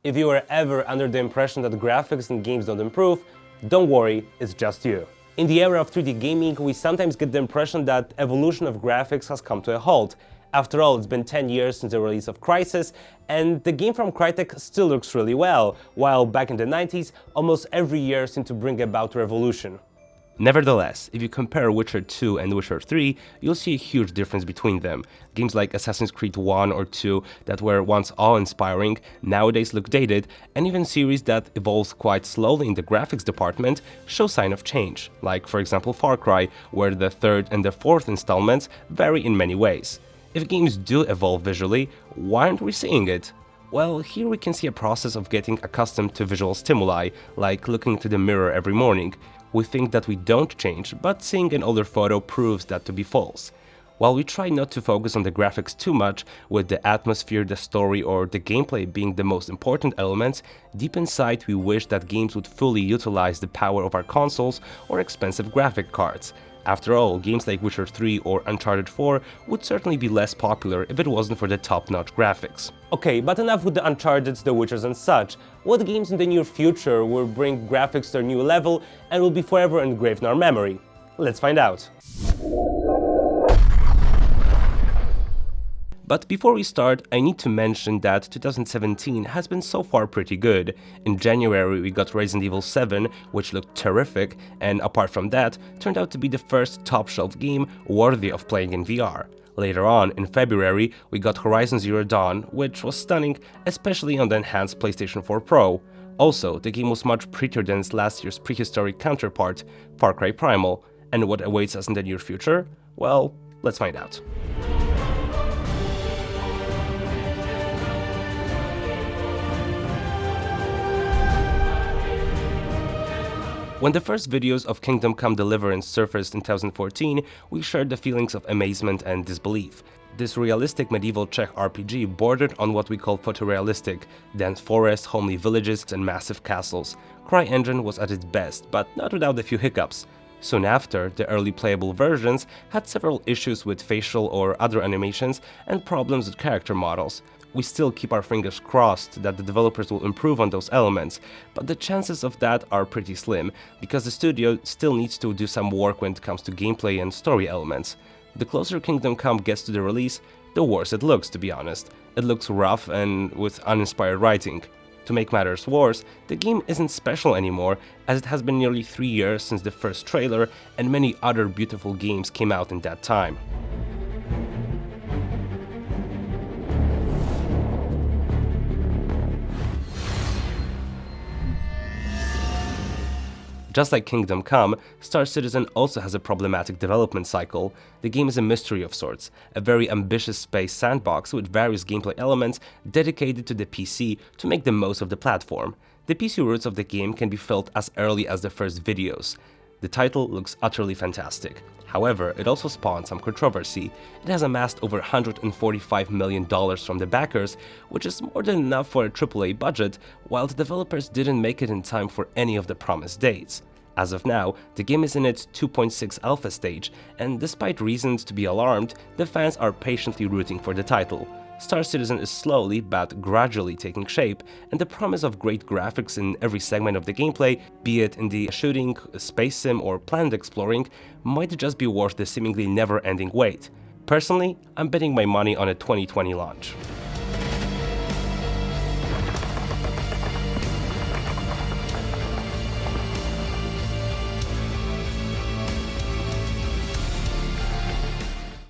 If you were ever under the impression that graphics in games don't improve, don't worry, it's just you. In the era of 3D gaming, we sometimes get the impression that evolution of graphics has come to a halt. After all, it's been 10 years since the release of Crysis, and the game from Crytek still looks really well, while back in the 90s, almost every year seemed to bring about a revolution. Nevertheless, if you compare Witcher 2 and Witcher 3, you'll see a huge difference between them. Games like Assassin's Creed 1 or 2 that were once awe-inspiring nowadays look dated, and even series that evolved quite slowly in the graphics department show sign of change, like for example Far Cry, where the third and the fourth installments vary in many ways. If games do evolve visually, why aren't we seeing it? Well, here we can see a process of getting accustomed to visual stimuli, like looking into the mirror every morning. We think that we don't change, but seeing an older photo proves that to be false. While we try not to focus on the graphics too much, with the atmosphere, the story, or the gameplay being the most important elements, deep inside we wish that games would fully utilize the power of our consoles or expensive graphic cards. After all, games like Witcher 3 or Uncharted 4 would certainly be less popular if it wasn't for the top-notch graphics. Okay, but enough with the Uncharteds, the Witchers and such. What games in the near future will bring graphics to a new level and will be forever engraved in our memory? Let's find out. But before we start, I need to mention that 2017 has been so far pretty good. In January we got Resident Evil 7, which looked terrific, and apart from that, turned out to be the first top-shelf game worthy of playing in VR. Later on, in February, we got Horizon Zero Dawn, which was stunning, especially on the enhanced PlayStation 4 Pro. Also, the game was much prettier than its last year's prehistoric counterpart, Far Cry Primal. And what awaits us in the near future? Well, let's find out. When the first videos of Kingdom Come Deliverance surfaced in 2014, we shared the feelings of amazement and disbelief. This realistic medieval Czech RPG bordered on what we call photorealistic: dense forests, homely villages, and massive castles. CryEngine was at its best, but not without a few hiccups. Soon after, the early playable versions had several issues with facial or other animations and problems with character models. We still keep our fingers crossed that the developers will improve on those elements, but the chances of that are pretty slim, because the studio still needs to do some work when it comes to gameplay and story elements. The closer Kingdom Come gets to the release, the worse it looks, to be honest. It looks rough and with uninspired writing. To make matters worse, the game isn't special anymore, as it has been nearly 3 years since the first trailer, and many other beautiful games came out in that time. Just like Kingdom Come, Star Citizen also has a problematic development cycle. The game is a mystery of sorts, a very ambitious space sandbox with various gameplay elements dedicated to the PC to make the most of the platform. The PC roots of the game can be felt as early as the first videos. The title looks utterly fantastic. However, it also spawned some controversy. It has amassed over $145 million from the backers, which is more than enough for a AAA budget, while the developers didn't make it in time for any of the promised dates. As of now, the game is in its 2.6 alpha stage, and despite reasons to be alarmed, the fans are patiently rooting for the title. Star Citizen is slowly but gradually taking shape, and the promise of great graphics in every segment of the gameplay, be it in the shooting, space sim, or planet exploring, might just be worth the seemingly never-ending wait. Personally, I'm betting my money on a 2020 launch.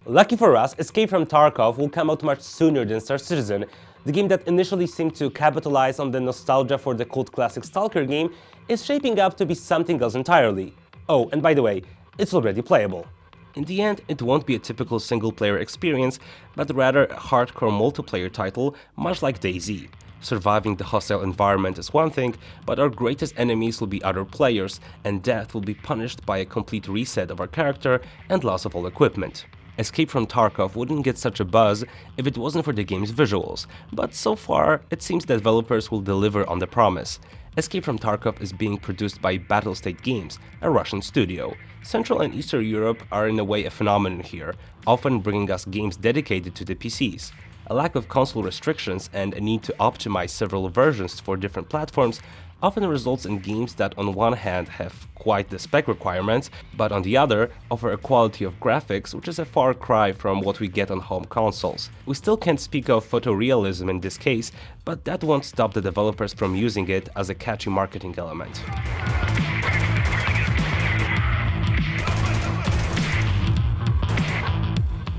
Lucky for us, Escape from Tarkov will come out much sooner than Star Citizen. The game that initially seemed to capitalize on the nostalgia for the cult classic Stalker game is shaping up to be something else entirely. Oh, and by the way, it's already playable. In the end, it won't be a typical single-player experience, but rather a hardcore multiplayer title, much like DayZ. Surviving the hostile environment is one thing, but our greatest enemies will be other players, and death will be punished by a complete reset of our character and loss of all equipment. Escape from Tarkov wouldn't get such a buzz if it wasn't for the game's visuals, but so far, it seems that developers will deliver on the promise. Escape from Tarkov is being produced by Battlestate Games, a Russian studio. Central and Eastern Europe are in a way a phenomenon here, often bringing us games dedicated to the PCs. a lack of console restrictions, and a need to optimize several versions for different platforms often results in games that on one hand have quite the spec requirements, but on the other offer a quality of graphics which is a far cry from what we get on home consoles. We still can't speak of photorealism in this case, but that won't stop the developers from using it as a catchy marketing element.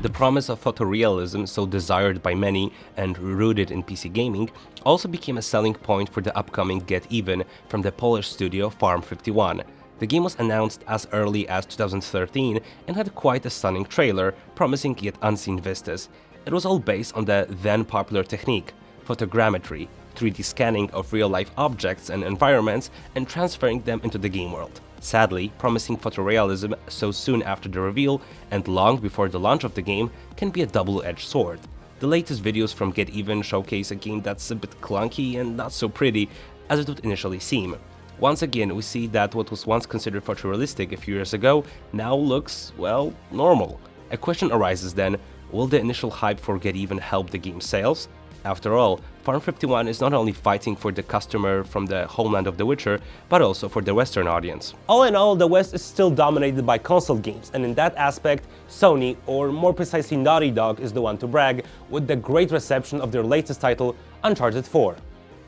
The promise of photorealism, so desired by many and rooted in PC gaming, also became a selling point for the upcoming Get Even from the Polish studio Farm 51. The game was announced as early as 2013 and had quite a stunning trailer, promising yet unseen vistas. It was all based on the then popular technique, photogrammetry, 3D scanning of real-life objects and environments and transferring them into the game world. Sadly, promising photorealism so soon after the reveal and long before the launch of the game can be a double-edged sword. The latest videos from Get Even showcase a game that's a bit clunky and not so pretty as it would initially seem. Once again, we see that what was once considered photorealistic a few years ago now looks, well, normal. A question arises then, will the initial hype for Get Even help the game's sales? After all, Farm 51 is not only fighting for the customer from the homeland of The Witcher, but also for the Western audience. All in all, the West is still dominated by console games, and in that aspect, Sony, or more precisely Naughty Dog, is the one to brag, with the great reception of their latest title, Uncharted 4.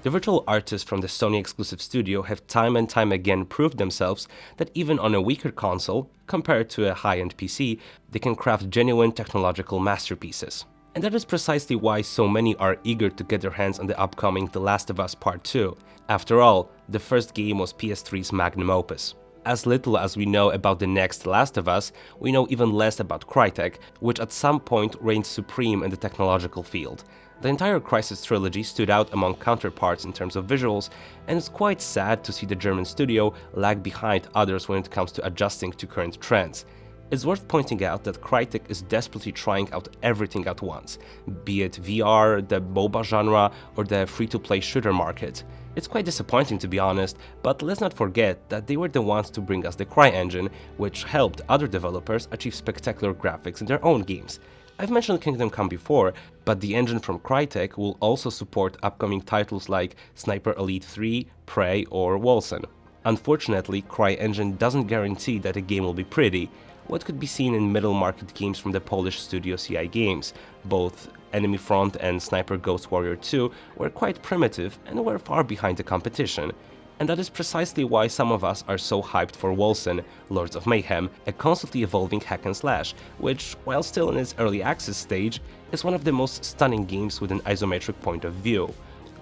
The virtual artists from the Sony exclusive studio have time and time again proved themselves that even on a weaker console, compared to a high-end PC, they can craft genuine technological masterpieces. And that is precisely why so many are eager to get their hands on the upcoming The Last of Us Part 2. After all, the first game was PS3's magnum opus. As little as we know about the next Last of Us, we know even less about Crytek, which at some point reigned supreme in the technological field. The entire Crysis trilogy stood out among counterparts in terms of visuals, and it's quite sad to see the German studio lag behind others when it comes to adjusting to current trends. It's worth pointing out that Crytek is desperately trying out everything at once, be it VR, the MOBA genre, or the free-to-play shooter market. It's quite disappointing to be honest, but let's not forget that they were the ones to bring us the CryEngine, which helped other developers achieve spectacular graphics in their own games. I've mentioned Kingdom Come before, but the engine from Crytek will also support upcoming titles like Sniper Elite 3, Prey, or Wolcen. Unfortunately, CryEngine doesn't guarantee that a game will be pretty. What could be seen in middle-market games from the Polish studio CI Games. Both Enemy Front and Sniper Ghost Warrior 2 were quite primitive and were far behind the competition. And that is precisely why some of us are so hyped for Wolcen, Lords of Mayhem, a constantly evolving hack and slash, which, while still in its early access stage, is one of the most stunning games with an isometric point of view.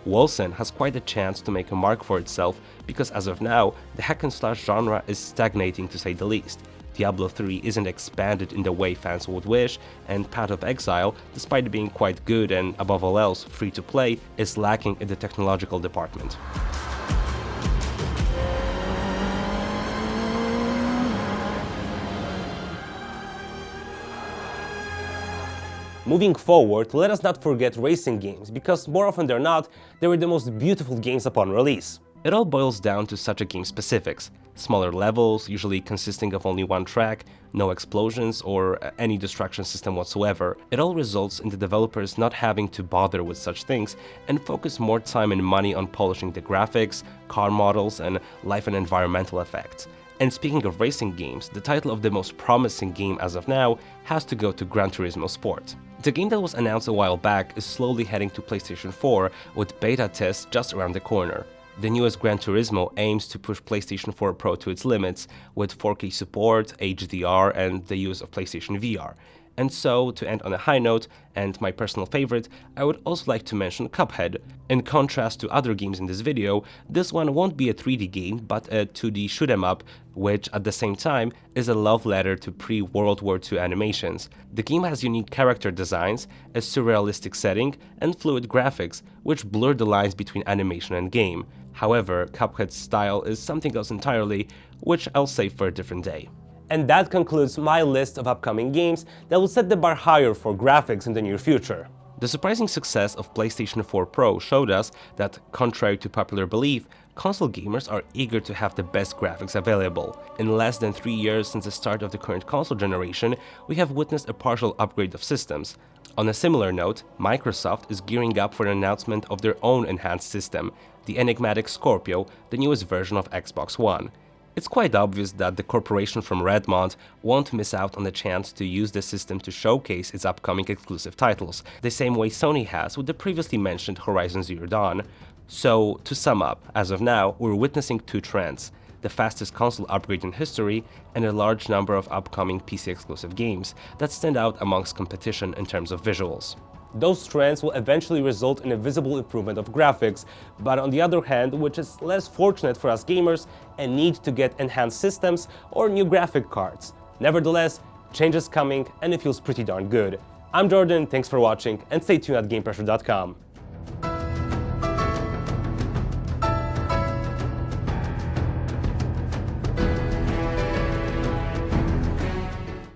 Wolcen has quite a chance to make a mark for itself because as of now, the hack and slash genre is stagnating to say the least. Diablo 3 isn't expanded in the way fans would wish, and Path of Exile, despite being quite good and above all else free to play, is lacking in the technological department. Moving forward, let us not forget racing games, because more often than not, they were the most beautiful games upon release. It all boils down to such a game's specifics. Smaller levels, usually consisting of only one track, no explosions or any distraction system whatsoever. It all results in the developers not having to bother with such things and focus more time and money on polishing the graphics, car models, and life and environmental effects. And speaking of racing games, the title of the most promising game as of now has to go to Gran Turismo Sport. The game that was announced a while back is slowly heading to PlayStation 4 with beta tests just around the corner. The newest Gran Turismo aims to push PlayStation 4 Pro to its limits with 4K support, HDR, and the use of PlayStation VR. And so, to end on a high note, and my personal favorite, I would also like to mention Cuphead. In contrast to other games in this video, this one won't be a 3D game, but a 2D shoot-'em-up, which at the same time is a love letter to pre-World War II animations. The game has unique character designs, a surrealistic setting, and fluid graphics, which blur the lines between animation and game. However, Cuphead's style is something else entirely, which I'll save for a different day. And that concludes my list of upcoming games that will set the bar higher for graphics in the near future. The surprising success of PlayStation 4 Pro showed us that, contrary to popular belief, console gamers are eager to have the best graphics available. In less than 3 years since the start of the current console generation, we have witnessed a partial upgrade of systems. On a similar note, Microsoft is gearing up for an announcement of their own enhanced system, the enigmatic Scorpio, the newest version of Xbox One. It's quite obvious that the corporation from Redmond won't miss out on the chance to use the system to showcase its upcoming exclusive titles, the same way Sony has with the previously mentioned Horizon Zero Dawn. So, to sum up, as of now, we're witnessing two trends: the fastest console upgrade in history and a large number of upcoming PC-exclusive games that stand out amongst competition in terms of visuals. Those trends will eventually result in a visible improvement of graphics, but on the other hand, which is less fortunate for us gamers, a need to get enhanced systems or new graphic cards. Nevertheless, change is coming and it feels pretty darn good. I'm Jordan, thanks for watching, and stay tuned at GamePressure.com.